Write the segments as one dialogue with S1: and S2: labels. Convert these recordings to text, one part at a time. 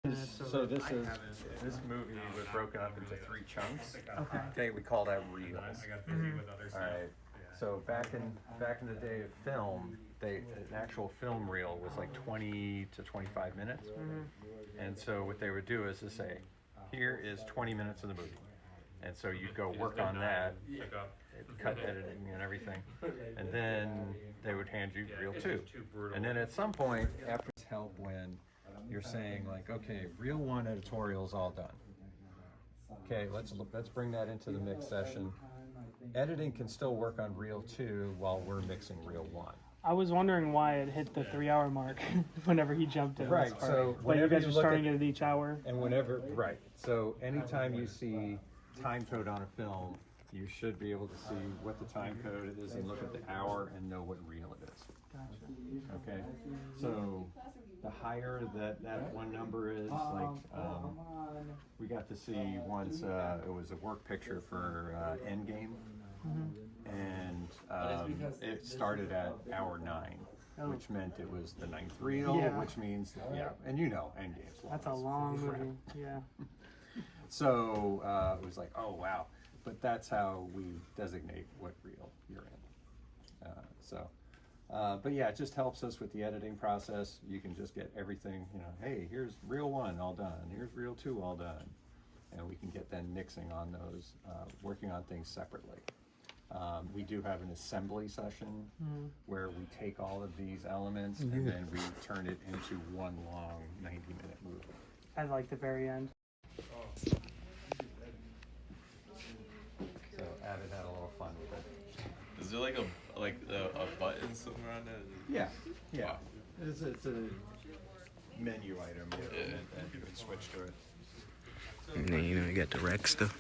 S1: minutes.
S2: So this movie was broken up into 3 chunks.
S1: Okay.
S2: Okay, we call that reels.
S1: Mhm.
S2: All right. So back in the day of film, an actual film reel was like 20 to 25 minutes. And so what they would do is to say, here is 20 minutes of the movie. And so you'd go work on that, cut editing and everything. And then they would hand you reel 2. And then at some point, after it's help when you're saying like, okay, reel 1 editorial is all done. Okay, let's bring that into the mix session. Editing can still work on reel 2 while we're mixing reel 1.
S1: I was wondering why it hit the 3-hour mark whenever he jumped in.
S2: Right. So
S1: but you
S2: whenever
S1: guys
S2: you
S1: are
S2: look
S1: starting
S2: at,
S1: it at each hour.
S2: and whenever right. So anytime you see time code on a film, you should be able to see what the time code is and look at the hour and know what reel it is.
S1: Gotcha.
S2: Okay. So the higher that one number is, like we got to see once it was a work picture for Endgame, and it started at hour 9.
S1: Oh.
S2: Which meant it was the 9th reel, which means, and you know, Endgame's long.
S1: That's a long movie, yeah.
S2: So it was like, oh wow, but that's how we designate what reel you're in. But yeah, it just helps us with the editing process. You can just get everything, you know, hey, here's reel 1 all done, here's reel 2 all done, and we can get then mixing on those, working on things separately. We do have an assembly session where we take all of these elements and then we turn it into one long 90-minute movie.
S1: At like the very end.
S2: So Avid had a little fun with it.
S3: Is there like a button somewhere on it?
S2: Yeah. It's a menu item and you can switch to it.
S4: And then you got the rec stuff.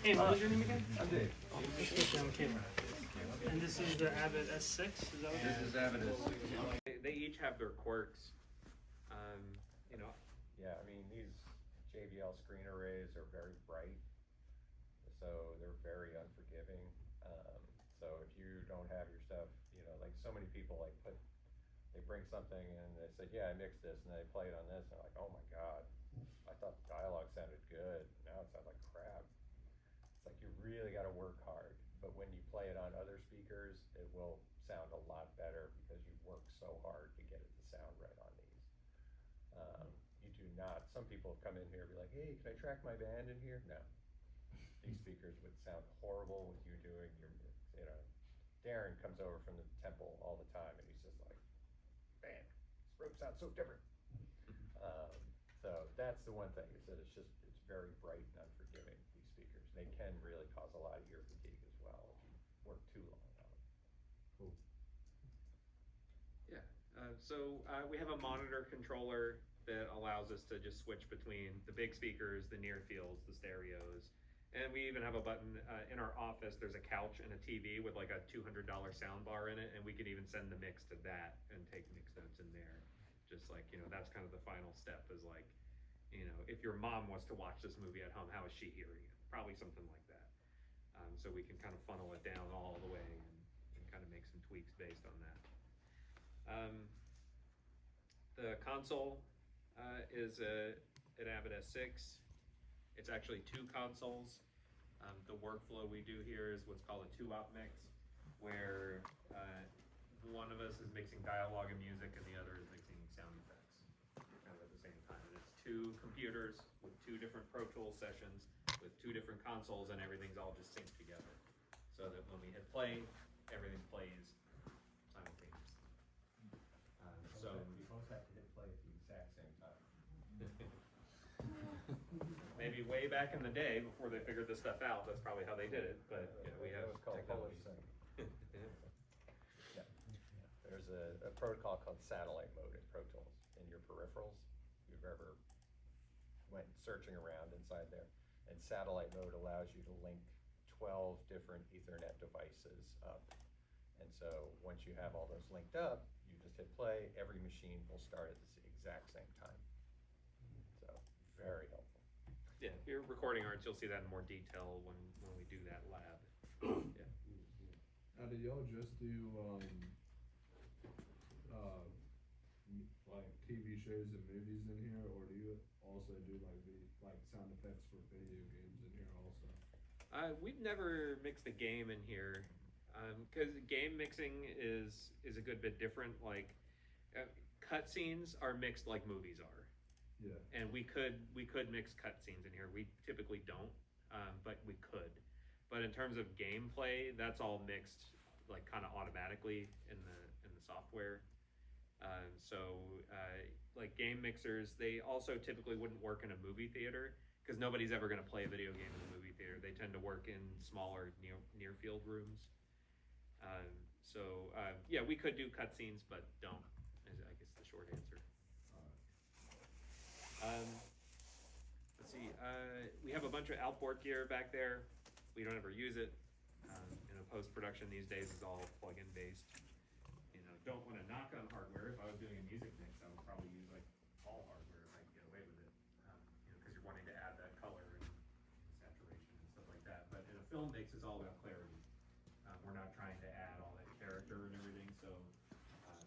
S1: Hey, what was your name again?
S2: I'm Dave.
S1: I'm Caleb. And this is the Avid S6, is that what it is?
S2: This is Avid.
S5: They each have their quirks. You know,
S2: Yeah, I mean, these JBL screen arrays are very bright, so they're very unforgiving. So if you don't have your stuff, you know, like so many people they bring something and they say, yeah, I mixed this, and they play it on this, and they're like, oh my God, I thought the dialogue sounded good, now it sounds like crap. It's like you really got to work hard, but when you play it on other speakers, it will sound a lot better because you work so hard to get it to sound right on these. You do not. Some people have come in here and be like, hey, can I track my band in here? No. These speakers would sound horrible with you doing your, you know, Darren comes over from the temple all the time and he's just like, man, this room sounds so different. So that's the one thing, is that it's very bright and unforgiving, these speakers. They can really cause a lot of ear fatigue as well if you work too long on them.
S5: yeah. We have a monitor controller that allows us to just switch between the big speakers, the near fields, the stereos. And we even have a button in our office. There's a couch and a TV with like a $200 sound bar in it, and we can even send the mix to that and take mix notes in there. Just like, you know, that's kind of the final step, is like, you know, if your mom was to watch this movie at home, how is she hearing it? Probably something like that. So we can kind of funnel it down all the way and kind of make some tweaks based on that. The console is an Avid S6. It's actually 2 consoles. The workflow we do here is what's called a 2-op mix, where one of us is mixing dialogue and music and the other is mixing sound effects kind of at the same time. And it's 2 computers with 2 different Pro Tools sessions with 2 different consoles, and everything's all just synced together, so that when we hit play, everything plays simultaneously.
S2: You both have to hit play at the exact same time.
S5: Maybe way back in the day before they figured this stuff out, that's probably how they did it. But you know, we have technology.
S2: Yeah. There's a protocol called satellite mode in Pro Tools in your peripherals. If you've ever went searching around inside there, and satellite mode allows you to link 12 different Ethernet devices up. And so once you have all those linked up, you just hit play. Every machine will start at the exact same time. So very helpful.
S5: Yeah, if you're recording arts, you'll see that in more detail when we do that lab. Yeah.
S6: Now, do y'all just do, like TV shows and movies in here, or do you also do like sound effects for video games in here also?
S5: We've never mixed a game in here, because game mixing is a good bit different. Like, cutscenes are mixed like movies are,
S6: Yeah.
S5: and we could mix cutscenes in here. We typically don't, but we could. But in terms of gameplay, that's all mixed like kind of automatically in the software. Like game mixers, they also typically wouldn't work in a movie theater because nobody's ever going to play a video game in a movie theater. They tend to work in smaller near field rooms. Yeah, we could do cutscenes, but don't. Is I guess the short answer. Let's see. We have a bunch of outboard gear back there. We don't ever use it. Post production these days is all plug-in based. Don't want to knock on hardware. If I was doing a music mix, I would probably use like all hardware if I could get away with it. Because you're wanting to add that color and saturation and stuff like that. But in a film mix, it's all about clarity. We're not trying to add all that character and everything, so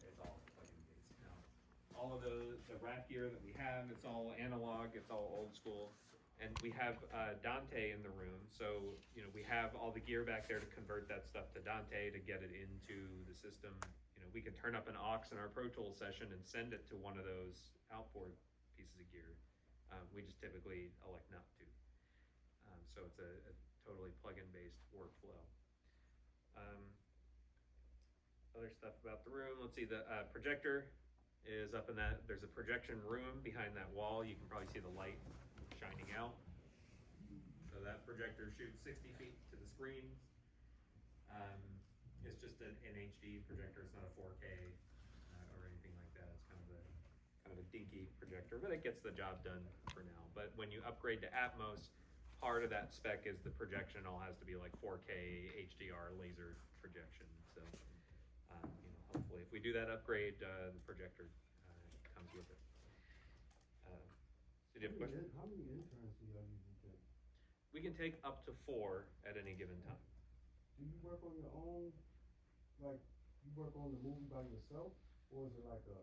S5: it's all plug-in based. Now, all of the rack gear that we have, it's all analog, it's all old school. And we have Dante in the room, so we have all the gear back there to convert that stuff to Dante to get it into the system. We can turn up an aux in our Pro Tools session and send it to one of those outboard pieces of gear. We just typically elect not to. So it's a totally plug-in based workflow. Other stuff about the room, let's see, the projector is up in that, there's a projection room behind that wall. You can probably see the light shining out. So that projector shoots 60 feet to the screen. It's just an HD projector. It's not a 4K or anything like that. It's kind of a dinky projector, but it gets the job done for now. But when you upgrade to Atmos, part of that spec is the projection all has to be like 4K HDR laser projection. So hopefully if we do that upgrade, the projector comes with it. Did you have a question?
S7: How many interns do y'all usually take?
S5: We can take up to 4 at any given time.
S7: Do you work on your own? Like, you work on the movie by yourself, or is it like a?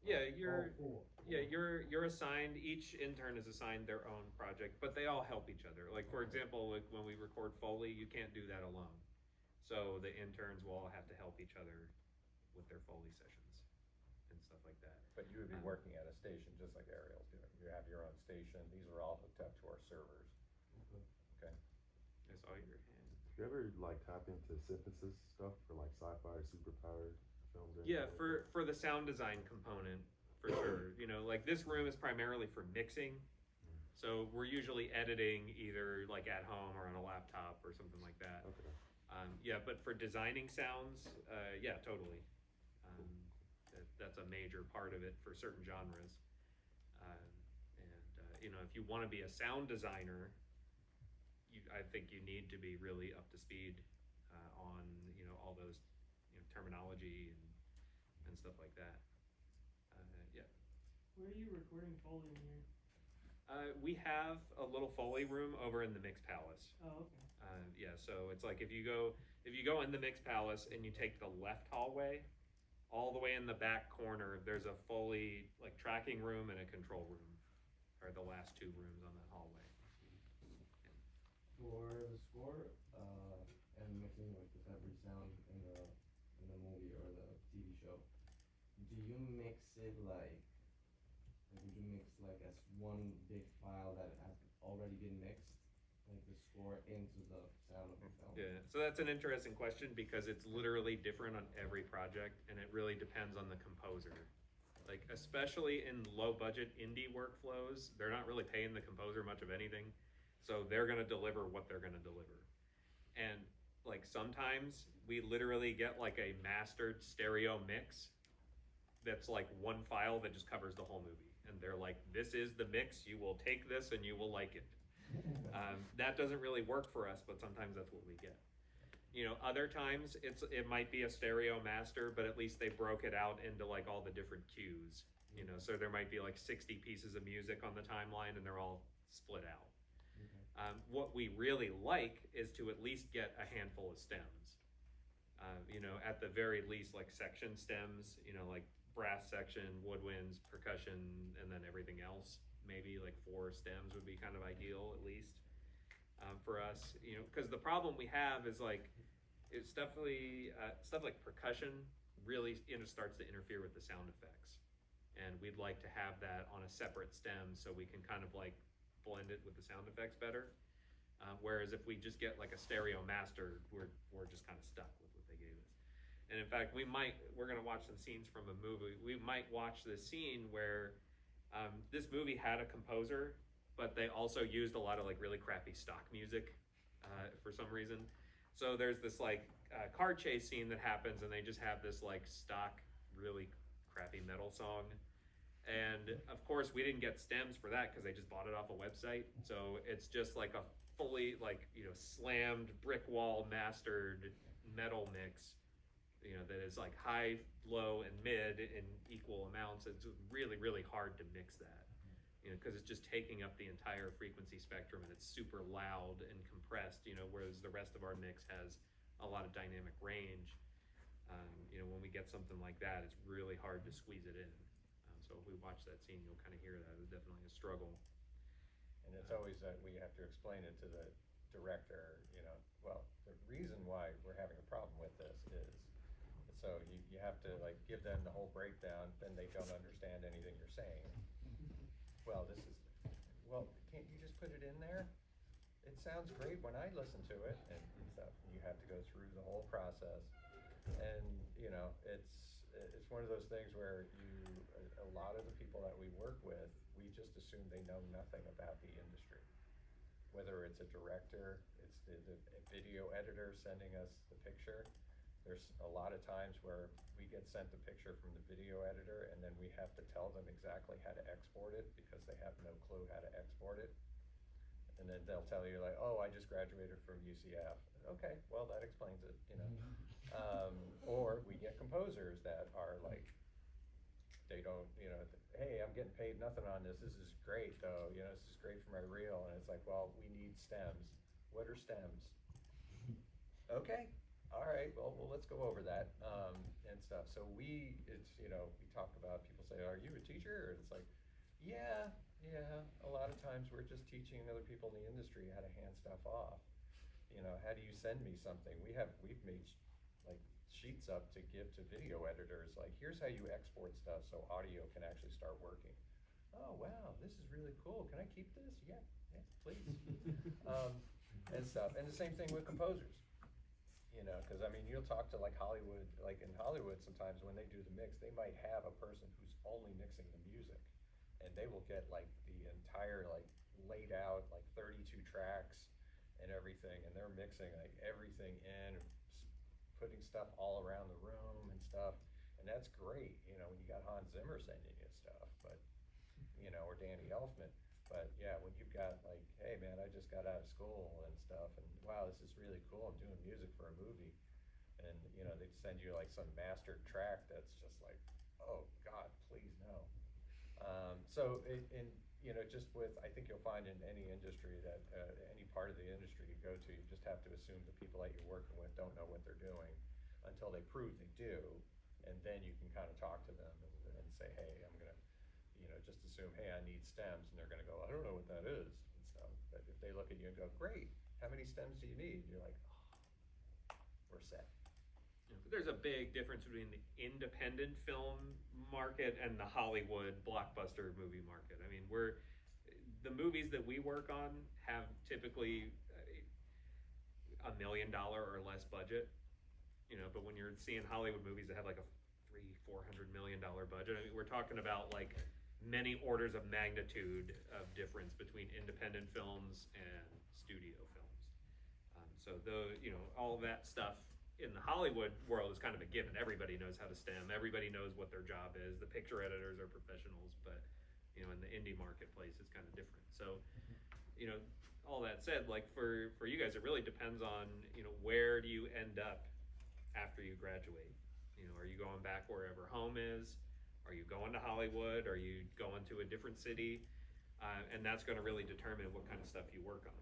S5: Yeah, you're
S7: all 4?
S5: you're assigned. Each intern is assigned their own project, but they all help each other. Like for example, like when we record Foley, you can't do that alone. So the interns will all have to help each other with their Foley sessions and stuff like that.
S2: But you would be working at a station just like Ariel's doing. You have your own station. These are all hooked up to our servers. Okay.
S5: I saw your hand.
S8: Do you ever like tap into synthesis stuff for like sci-fi or superpowered films?
S5: Yeah, for the sound design component, for sure. Like this room is primarily for mixing. So we're usually editing either like at home or on a laptop or something like that.
S8: Okay.
S5: Yeah, but for designing sounds, yeah, totally. That's a major part of it for certain genres. If you want to be a sound designer, I think you need to be really up to speed on all those terminology and stuff like that. Yeah.
S1: Where are you recording Foley in here?
S5: We have a little Foley room over in the Mix Palace.
S1: Oh, okay.
S5: Yeah, so it's like if you go in the Mix Palace and you take the left hallway, all the way in the back corner, there's a Foley like tracking room and a control room, are the last 2 rooms on that hallway.
S7: For the score, and mixing with every sound in the movie or the TV show, do you mix it like would you mix like as one big file that has already been mixed, like the score into the sound of the film?
S5: Yeah, so that's an interesting question because it's literally different on every project and it really depends on the composer. Like especially in low budget indie workflows, they're not really paying the composer much of anything. So they're gonna deliver what they're gonna deliver. And like sometimes we literally get like a mastered stereo mix that's like one file that just covers the whole movie. And they're like, this is the mix, you will take this and you will like it. That doesn't really work for us, but sometimes that's what we get. Other times it might be a stereo master, but at least they broke it out into like all the different cues. So there might be like 60 pieces of music on the timeline and they're all split out. What we really like is to at least get a handful of stems. You know, at the very least, like section stems, you know, like brass section, woodwinds, percussion, and then everything else. Maybe like 4 stems would be kind of ideal, at least, for us. You know, because the problem we have is like, it's definitely stuff like percussion really starts to interfere with the sound effects, and we'd like to have that on a separate stem so we can kind of like blend it with the sound effects better. Whereas if we just get like a stereo master, we're just kind of stuck with what they gave us. And in fact, we're gonna watch some scenes from a movie. We might watch this scene where this movie had a composer, but they also used a lot of like really crappy stock music for some reason. So there's this like car chase scene that happens, and they just have this like stock, really crappy metal song. And of course, we didn't get stems for that because they just bought it off a website. So it's just like a fully like, you know, slammed brick wall mastered metal mix, you know, that is like high, low, and mid in equal amounts. It's really, really hard to mix that, you know, because it's just taking up the entire frequency spectrum, and it's super loud and compressed, you know, whereas the rest of our mix has a lot of dynamic range. You know, when we get something like that, it's really hard to squeeze it in. So if we watch that scene, you'll kind of hear that. It's definitely a struggle.
S2: And it's always that we have to explain it to the director, you know, well, the reason why we're having a problem with this is, so you have to like give them the whole breakdown, then they don't understand anything you're saying. Well, can't you just put it in there? It sounds great when I listen to it and stuff. You have to go through the whole process. And, you know, it's one of those things where a lot of the people that we work with, we just assume they know nothing about the industry. Whether it's a director, it's the video editor sending us the picture. There's a lot of times where we get sent the picture from the video editor, and then we have to tell them exactly how to export it because they have no clue how to export it. And then they'll tell you like, oh, I just graduated from UCF. Okay, well, that explains it, you know. Or we get composers that are like, they don't, you know, hey, I'm getting paid nothing on this. This is great though, you know, this is great for my reel. And it's like, well, we need stems. What are stems? Okay, all right, well, let's go over that and stuff. So it's, you know, we talk about, people say, are you a teacher? And it's like, yeah, a lot of times we're just teaching other people in the industry how to hand stuff off. You know, how do you send me something? We've made like sheets up to give to video editors, like, here's how you export stuff so audio can actually start working. Oh, wow, this is really cool. Can I keep this? Yeah, please. And stuff. And the same thing with composers. You know, because I mean, you'll talk to like Hollywood, like in Hollywood sometimes when they do the mix, they might have a person who's only mixing the music, and they will get like the entire like laid out like 32 tracks and everything, and they're mixing like everything in, putting stuff all around the room and stuff, and that's great, you know, when you got Hans Zimmer sending you stuff, but, you know, or Danny Elfman. But yeah, when you've got like, hey man, I just got out of school and stuff, and wow, this is really cool, I'm doing music for a movie, and you know, they'd send you like some mastered track that's just like, oh God, please no. So you know, just with, I think you'll find in any industry that, any part of the industry you go to, you just have to assume the people that you're working with don't know what they're doing until they prove they do, and then you can kind of talk to them and say, hey, I'm gonna, you know, just assume, hey, I need stems, and they're gonna go, I don't know what that is, and stuff. But if they look at you and go, great, how many stems do you need? You're like, oh, we're set.
S5: There's a big difference between the independent film market and the Hollywood blockbuster movie market. I mean, the movies that we work on have typically $1 million or less budget, you know, but when you're seeing Hollywood movies that have like a $300-400 million budget, I mean, we're talking about like many orders of magnitude of difference between independent films and studio films. So you know, all that stuff in the Hollywood world is kind of a given. Everybody knows how to stem. Everybody knows what their job is. The picture editors are professionals, but you know, in the indie marketplace, it's kind of different. So, you know, all that said, like for you guys, it really depends on, you know, where do you end up after you graduate? You know, are you going back wherever home is? Are you going to Hollywood? Are you going to a different city? And that's going to really determine what kind of stuff you work on.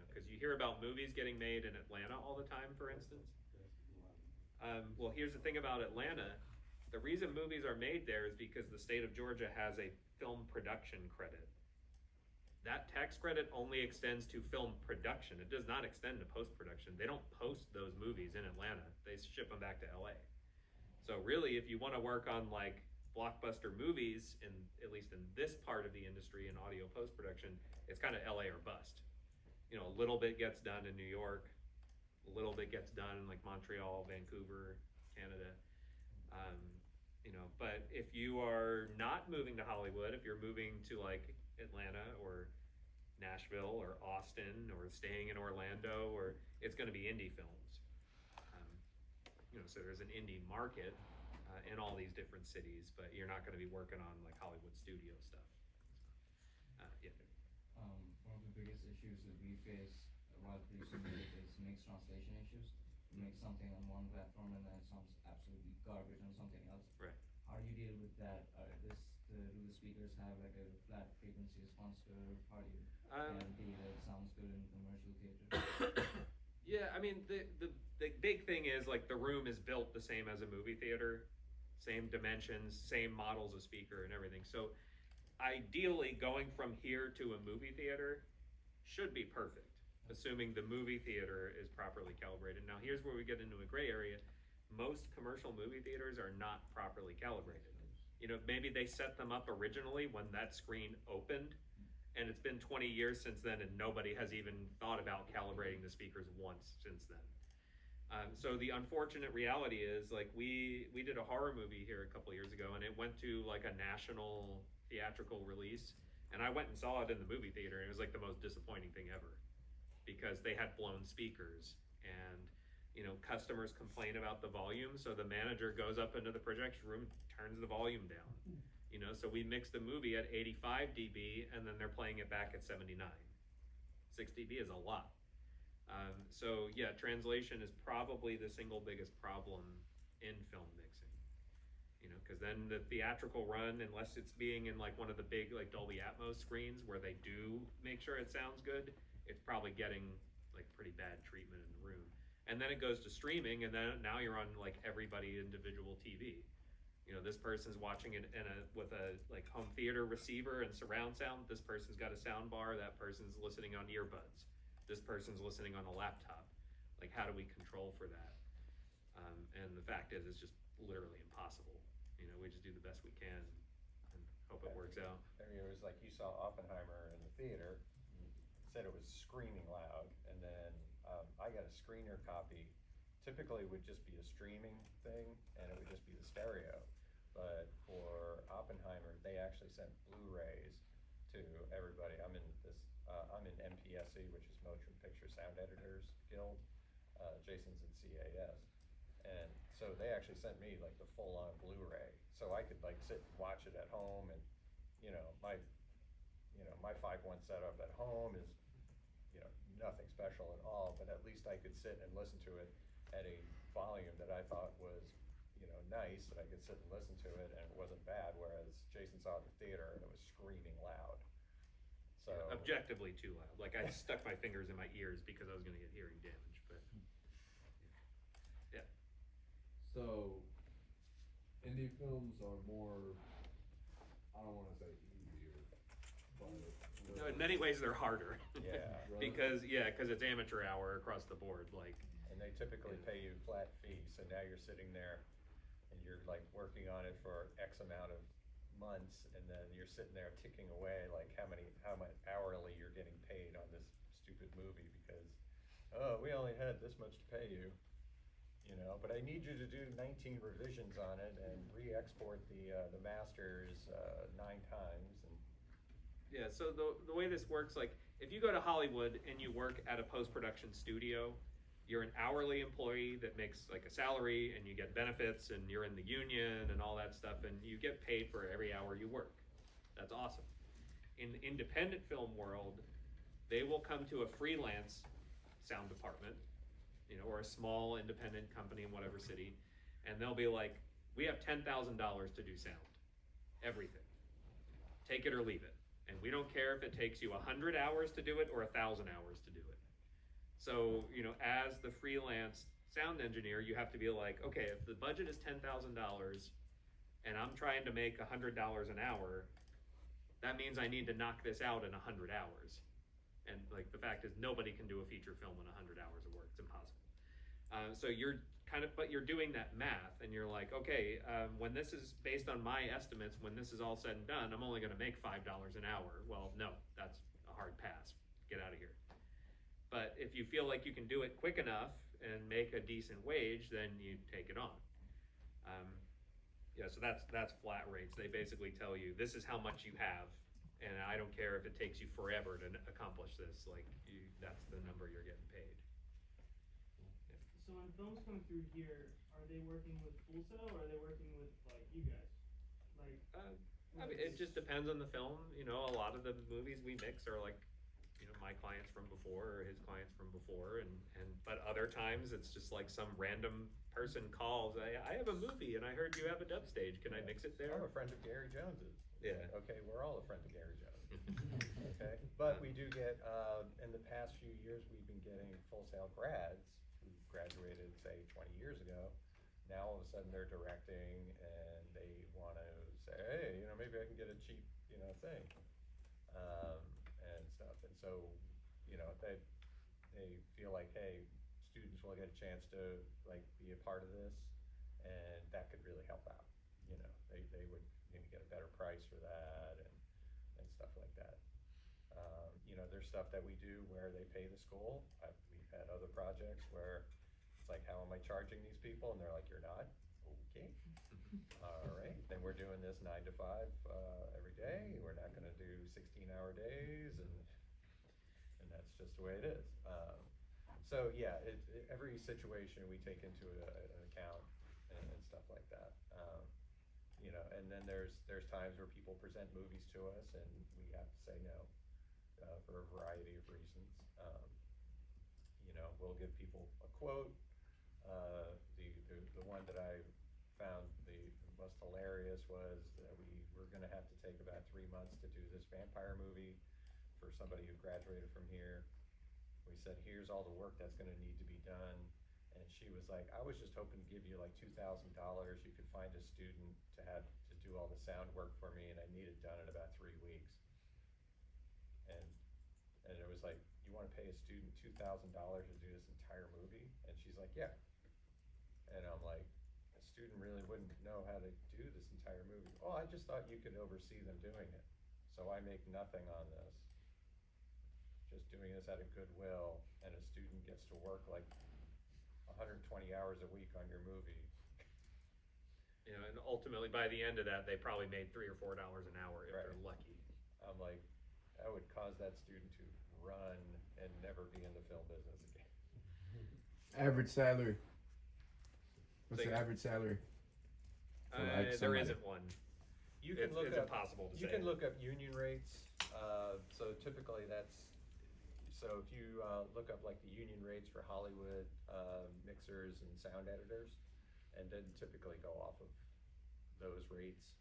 S5: Because you hear about movies getting made in Atlanta all the time, for instance. Well, here's the thing about Atlanta. The reason movies are made there is because the state of Georgia has a film production credit. That tax credit only extends to film production. It does not extend to post-production. They don't post those movies in Atlanta. They ship them back to LA. So really, if you want to work on like blockbuster movies, in at least in this part of the industry in audio post-production, it's kind of LA or bust. You know, a little bit gets done in New York, a little bit gets done in like Montreal, Vancouver, Canada. You know, but if you are not moving to Hollywood, if you're moving to like Atlanta or Nashville or Austin or staying in Orlando, or it's going to be indie films. You know, so there's an indie market in all these different cities, but you're not going to be working on like Hollywood studio stuff. Yeah.
S7: One of the biggest issues that we face while producing music is mixed translation issues. You make something on one platform and then it sounds absolutely garbage on something else.
S5: Right.
S7: How do you deal with that? Do the speakers have like a flat frequency response curve? How do you guarantee that it sounds good in commercial theater?
S5: Yeah, I mean, the big thing is like the room is built the same as a movie theater, same dimensions, same models of speaker and everything. So ideally going from here to a movie theater should be perfect, assuming the movie theater is properly calibrated. Now here's where we get into a gray area. Most commercial movie theaters are not properly calibrated. You know, maybe they set them up originally when that screen opened, and it's been 20 years since then and nobody has even thought about calibrating the speakers once since then. So the unfortunate reality is, like, we did a horror movie here a couple years ago and it went to like a national theatrical release, and I went and saw it in the movie theater and it was like the most disappointing thing ever because they had blown speakers, and you know, customers complain about the volume, so the manager goes up into the projection room, turns the volume down. You know, so we mixed the movie at 85 dB and then they're playing it back at 79. 6 dB is a lot. So yeah, translation is probably the single biggest problem in film mixing. You know, because then the theatrical run, unless it's being in like one of the big like Dolby Atmos screens where they do make sure it sounds good, it's probably getting like pretty bad treatment in the room. And then it goes to streaming, and then now you're on like everybody individual TV. You know, this person's watching it with a like home theater receiver and surround sound. This person's got a sound bar. That person's listening on earbuds. This person's listening on a laptop. Like, how do we control for that? And the fact is, it's just literally impossible. You know, we just do the best we can and hope it works out.
S2: I mean, it was like you saw Oppenheimer in the theater, said it was screaming loud, and then I got a screener copy. Typically it would just be a streaming thing, and it would just be the stereo. But for Oppenheimer, they actually sent Blu-rays to everybody. I'm in MPSC, which is Motion Picture Sound Editors Guild. Jason's in CAS. And so they actually sent me like the full-on Blu-ray, so I could like sit and watch it at home. And my 5.1 setup at home is nothing special at all, but at least I could sit and listen to it at a volume that I thought was nice, that I could sit and listen to it and it wasn't bad, whereas Jason saw it in the theater and it was screaming loud. So
S5: objectively too loud. Like, I stuck my fingers in my ears because I was going to get hearing damage, but yeah.
S6: So, indie films are more, I don't want to say easier, but
S5: No, in many ways they're harder.
S2: yeah.
S5: because it's amateur hour across the board. Like,
S2: And they typically pay you flat fee, so now you're sitting there and you're like working on it for X amount of months, and then you're sitting there ticking away like how much hourly you're getting paid on this stupid movie because, oh, we only had this much to pay you, but I need you to do 19 revisions on it and re-export the masters 9 times. And
S5: yeah, so the way this works, like, if you go to Hollywood and you work at a post-production studio, you're an hourly employee that makes like a salary and you get benefits and you're in the union and all that stuff, and you get paid for every hour you work. That's awesome. In the independent film world, they will come to a freelance sound department, or a small independent company in whatever city, and they'll be like, we have $10,000 to do sound. Everything. Take it or leave it. And we don't care if it takes you 100 hours to do it or 1,000 hours to do it. So, as the freelance sound engineer, you have to be like, okay, if the budget is $10,000 and I'm trying to make $100 an hour, that means I need to knock this out in 100 hours. And like the fact is, nobody can do a feature film in 100 hours of work. It's impossible. So you're but you're doing that math, and you're like, okay, when this is based on my estimates, when this is all said and done, I'm only going to make $5 an hour. Well, no, that's a hard pass. Get out of here. But if you feel like you can do it quick enough and make a decent wage, then you take it on. Yeah, so that's flat rates. They basically tell you this is how much you have, and I don't care if it takes you forever to accomplish this. Like that's the number you're getting paid.
S1: So when films come through here, are they working with Full Sail or are they working with like you guys? Like,
S5: I mean, it just depends on the film. You know, a lot of the movies we mix are like, you know, my clients from before or his clients from before, but other times it's just like some random person calls. I have a movie and I heard you have a dub stage. Can I mix it there?
S2: I'm a friend of Gary Jones's.
S5: Yeah.
S2: Okay, we're all a friend of Gary Jones. Okay, but we do get in the past few years we've been getting Full Sail grads who graduated say 20 years ago. Now all of a sudden they're directing and they want to say, hey, you know, maybe I can get a cheap, you know, thing and stuff. And so, you know, they feel like, hey, students will get a chance to like be a part of this, and that could really help out. You know, they would maybe get a better price for that and stuff like that. You know, there's stuff that we do where they pay the school. We've had other projects where it's like, how am I charging these people? And they're like, you're not? Okay. All right. Then we're doing this 9 to 5 every day. We're not going to do 16-hour days, and that's just the way it is. So yeah, every situation we take into an account and stuff like that. You know, and then there's times where people present movies to us and we have to say no for a variety of reasons. You know, we'll give people a quote. The one that I found the most hilarious was that we were going to have to take about 3 months to do this vampire movie for somebody who graduated from here. We said, here's all the work that's going to need to be done. And she was like, I was just hoping to give you like $2,000. You could find a student to do all the sound work for me, and I need it done in about 3 weeks. And it was like, you want to pay a student $2,000 to do this entire movie? And she's like, yeah. And I'm like, a student really wouldn't know how to do this entire movie. Oh, I just thought you could oversee them doing it. So I make nothing on this. Just doing this out of goodwill, and a student gets to work like 120 hours a week on your movie.
S5: You know, and ultimately by the end of that, they probably made $3 or $4 an hour if
S2: Right.
S5: they're lucky.
S2: I'm like, that would cause that student to run and never be in the film business again.
S4: Average salary. What's
S5: Say
S4: the
S5: again?
S4: average salary? For, like,
S5: There
S4: somebody.
S5: isn't one.
S2: You can look
S5: it's
S2: up.
S5: impossible to
S2: You
S5: say.
S2: can look up union rates. So typically that's. So if you look up like the union rates for Hollywood mixers and sound editors, and then typically go off of those rates.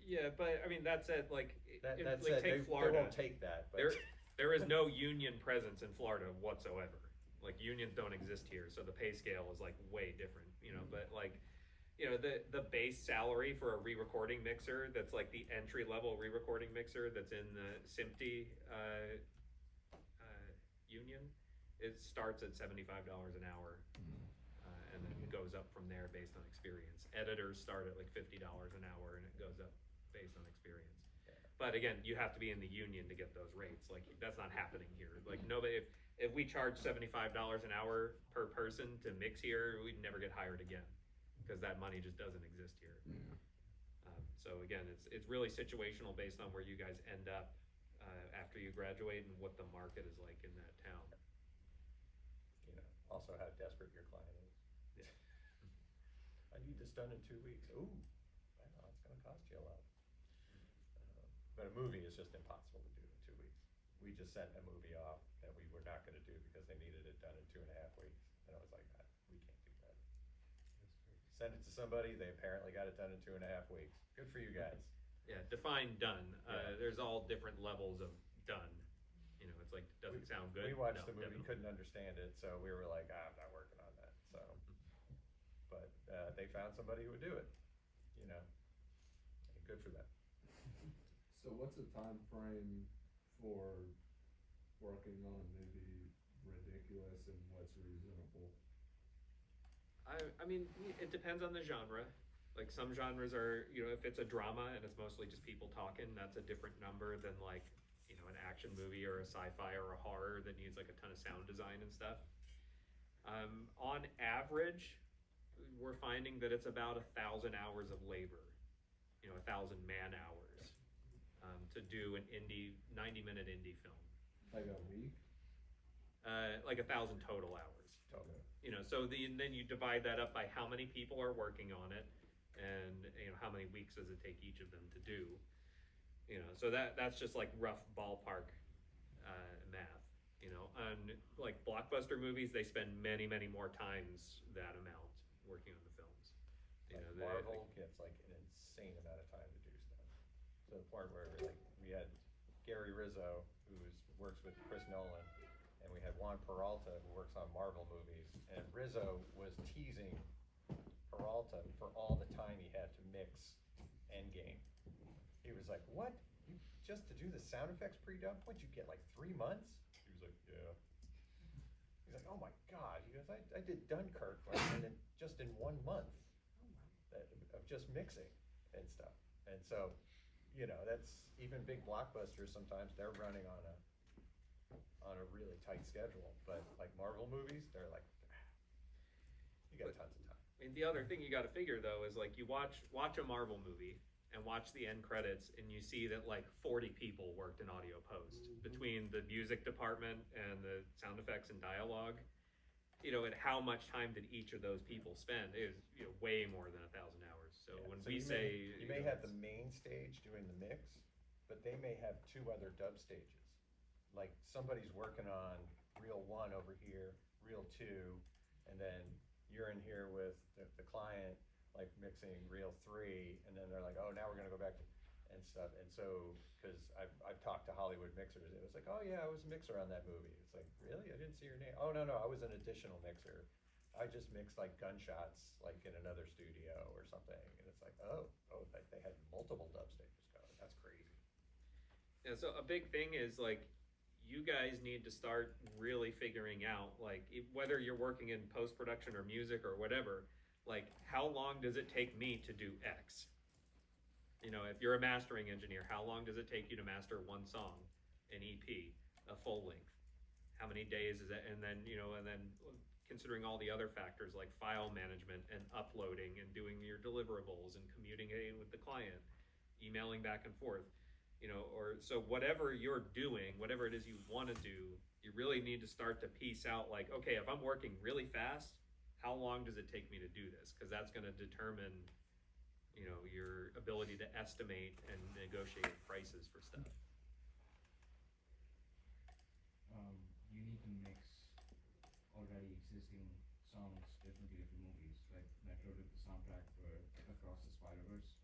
S5: Yeah, but I mean that said, like,
S2: That
S5: like
S2: said,
S5: take
S2: they
S5: Florida.
S2: won't take that. But
S5: There is no union presence in Florida whatsoever. Like unions don't exist here, so the pay scale is like way different. You know, but like, you know, the base salary for a re-recording mixer that's like the entry level re-recording mixer that's in the SMPTE union, it starts at $75 an hour, and then it goes up from there based on experience. Editors start at like $50 an hour, and it goes up based on experience. But again, you have to be in the union to get those rates. Like that's not happening here. Like nobody, if we charge $75 an hour per person to mix here, we'd never get hired again because that money just doesn't exist here. So again, it's really situational based on where you guys end up after you graduate and what the market is like in that town.
S2: you know, also how desperate your client is.
S5: Yeah.
S2: I need this done in 2 weeks. Ooh, well, it's going to cost you a lot. But a movie is just impossible to do in 2 weeks. We just sent a movie off that we were not going to do because they needed it done in 2.5 weeks. And I was like, we can't do that. Send it to somebody, they apparently got it done in 2.5 weeks. Good for you guys.
S5: Yeah, define done.
S2: Yeah.
S5: There's all different levels of done. You know, it's like, doesn't sound good.
S2: We watched
S5: No,
S2: the movie,
S5: definitely.
S2: couldn't understand it, so we were like, I'm not working on that. they found somebody who would do it, you know, and good for them.
S6: So what's the time frame for working on a movie ridiculous and what's reasonable?
S5: I mean, it depends on the genre. Like some genres are, you know, if it's a drama and it's mostly just people talking, that's a different number than like, you know, an action movie or a sci-fi or a horror that needs like a ton of sound design and stuff. On average, we're finding that it's about 1,000 hours of labor, you know, 1,000 man hours, to do an 90-minute indie film.
S6: Like a week?
S5: Like 1,000 total hours.
S2: Totally.
S5: You know, so then you divide that up by how many people are working on it, and you know how many weeks does it take each of them to do. You know, so that's just like rough ballpark math. You know, on like blockbuster movies, they spend many more times that amount working on the films. You
S2: Like
S5: know,
S2: Marvel gets like an insane amount of time to do stuff. To the point where like we had Gary Rizzo, who works with Chris Nolan, and we had Juan Peralta, who works on Marvel movies, and Rizzo was teasing Peralta for all the time he had to mix Endgame. He was like, "What? You just to do the sound effects pre-dub? What'd you get, like 3 months?" He was like, "Yeah." He's like, "Oh my God." He goes, I did Dunkirk and then just in 1 month of just mixing and stuff. And so, you know, that's even big blockbusters, sometimes they're running on a really tight schedule. But like Marvel movies, they're like, you got tons of time.
S5: I mean, the other thing you got to figure though is like you watch a Marvel movie and watch the end credits, and you see that like 40 people worked in audio post between the music department and the sound effects and dialogue. You know, and how much time did each of those people spend? It was, you know, way more than 1,000 hours. So
S2: Yeah.
S5: when
S2: So
S5: we
S2: you
S5: say
S2: you may have the main stage doing the mix, but they may have 2 other dub stages. Like somebody's working on reel 1 over here, reel 2, and then you're in here with the client like mixing reel 3, and then they're like, oh, now we're gonna go back to and stuff. And so, because I've talked to Hollywood mixers, it was like, oh yeah, I was a mixer on that movie. It's like, really? I didn't see your name. Oh no, I was an additional mixer. I just mixed like gunshots like in another studio or something. And it's like, oh, they had multiple dub stages going. That's crazy.
S5: Yeah, so a big thing is like you guys need to start really figuring out like whether you're working in post-production or music or whatever, like how long does it take me to do X? You know, if you're a mastering engineer, how long does it take you to master one song, an EP, a full length? How many days is that? And then, you know, and then considering all the other factors like file management and uploading and doing your deliverables and communicating with the client, emailing back and forth, you know, or so whatever you're doing, whatever it is you want to do, you really need to start to piece out like, okay, if I'm working really fast, how long does it take me to do this? Because that's going to determine, you know, your ability to estimate and negotiate prices for stuff.
S9: You need to mix already existing songs differently for movies. Like Metro did the soundtrack for Across the Spider-Verse,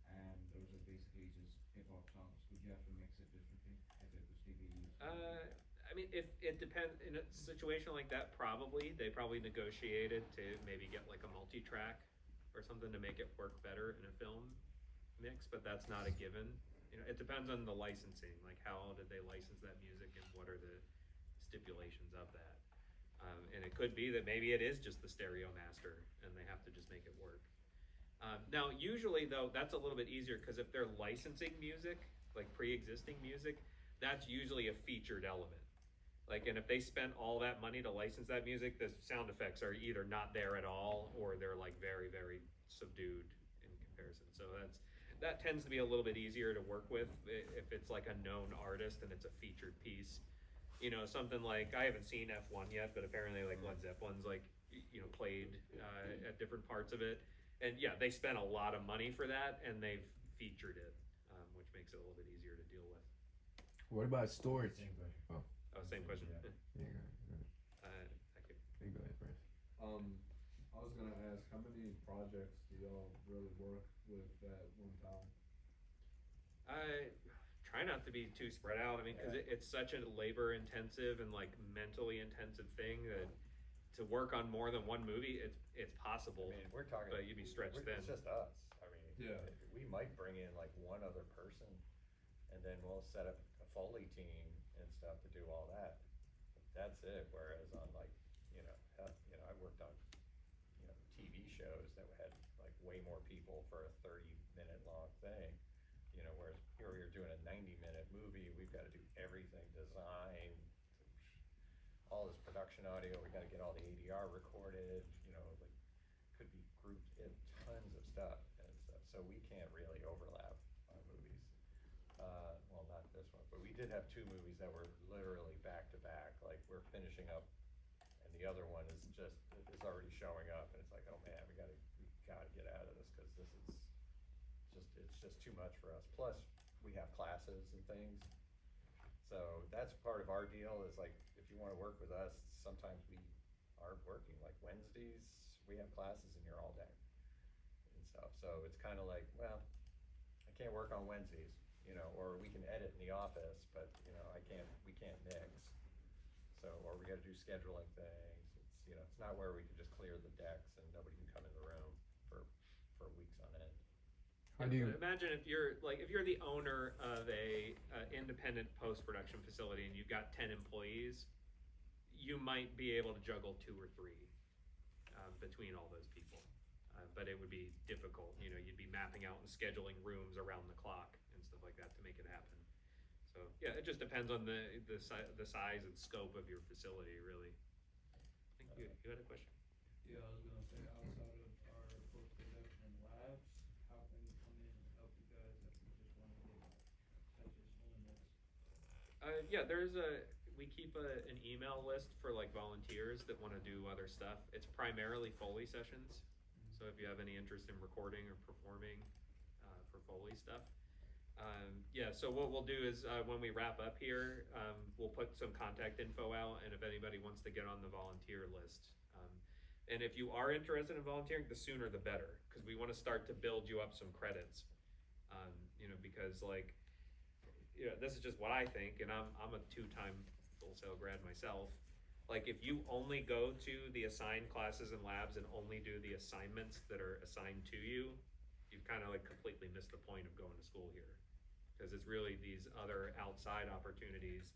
S9: and those are basically just hip-hop songs. Would you have to mix it differently if it was TV?
S5: I mean, if it depends, in a situation like that, they probably negotiated to maybe get like a multi-track or something to make it work better in a film mix, but that's not a given. You know, it depends on the licensing, like how did they license that music and what are the stipulations of that. And it could be that maybe it is just the stereo master and they have to just make it work. Now, usually though, that's a little bit easier because if they're licensing music, like pre-existing music, that's usually a featured element. Like, and if they spent all that money to license that music, the sound effects are either not there at all or they're like very subdued in comparison. So that tends to be a little bit easier to work with if it's like a known artist and it's a featured piece. You know, something like, I haven't seen F1 yet, but apparently like Led Zeppelin's like, you know, played at different parts of it. And yeah, they spent a lot of money for that and they've featured it, which makes it a little bit easier to deal with.
S4: What about storage?
S7: Same question.
S4: Oh,
S5: Oh, same question.
S4: yeah,
S5: Thank you.
S4: you go ahead, Bryce.
S6: I was gonna ask, how many projects do y'all really work with at one time?
S5: I try not to be too spread out. I mean, because it's such a labor intensive and like mentally intensive thing that to work on more than one movie, it's possible.
S2: I mean, we're talking.
S5: But you'd be stretched thin.
S2: It's just us. I mean,
S6: Yeah.
S2: we might bring in like one other person, and then we'll set up a Foley team and stuff to do all that. That's it. Whereas on like, I worked on, TV shows that had like way more people for a 30-minute long thing. Whereas here we are doing a 90-minute movie, we've got to do everything, design, all this production audio, we got to get all the ADR recorded, like could be grouped in tons of stuff and stuff. So we can't really overlap our movies. Well, not this one, but we did have 2 movies that were literally back to back. Like we're finishing up, and the other one is already showing up, and it's like, oh man, we gotta get out of this because this is it's just too much for us. Plus, we have classes and things. So that's part of our deal is like, if you want to work with us, sometimes we aren't working. Like Wednesdays, we have classes in here all day and stuff. So it's kind of like, well, I can't work on Wednesdays, or we can edit in the office, but we can't mix. So, or we got to do scheduling things. It's not where we can just clear the decks and nobody can come in the room for weeks on end.
S4: How do you?
S5: Imagine if you're the owner of a independent post-production facility and you've got 10 employees, you might be able to juggle 2 or 3 between all those people, but it would be difficult. You'd be mapping out and scheduling rooms around the clock and stuff like that to make it happen. So yeah, it just depends on the size and scope of your facility, really. I think you had a question.
S9: Yeah, I was gonna say, outside of our post-production labs, how can we come in and help you guys if we just wanna get such a small list?
S5: We keep an email list for like volunteers that wanna do other stuff. It's primarily Foley sessions. So if you have any interest in recording or performing, for Foley stuff. So what we'll do is, when we wrap up here, we'll put some contact info out, and if anybody wants to get on the volunteer list. And if you are interested in volunteering, the sooner the better, because we want to start to build you up some credits. Because this is just what I think, and I'm a 2-time Full Sail grad myself. Like if you only go to the assigned classes and labs and only do the assignments that are assigned to you, you've kind of like completely missed the point of going to school here. Because it's really these other outside opportunities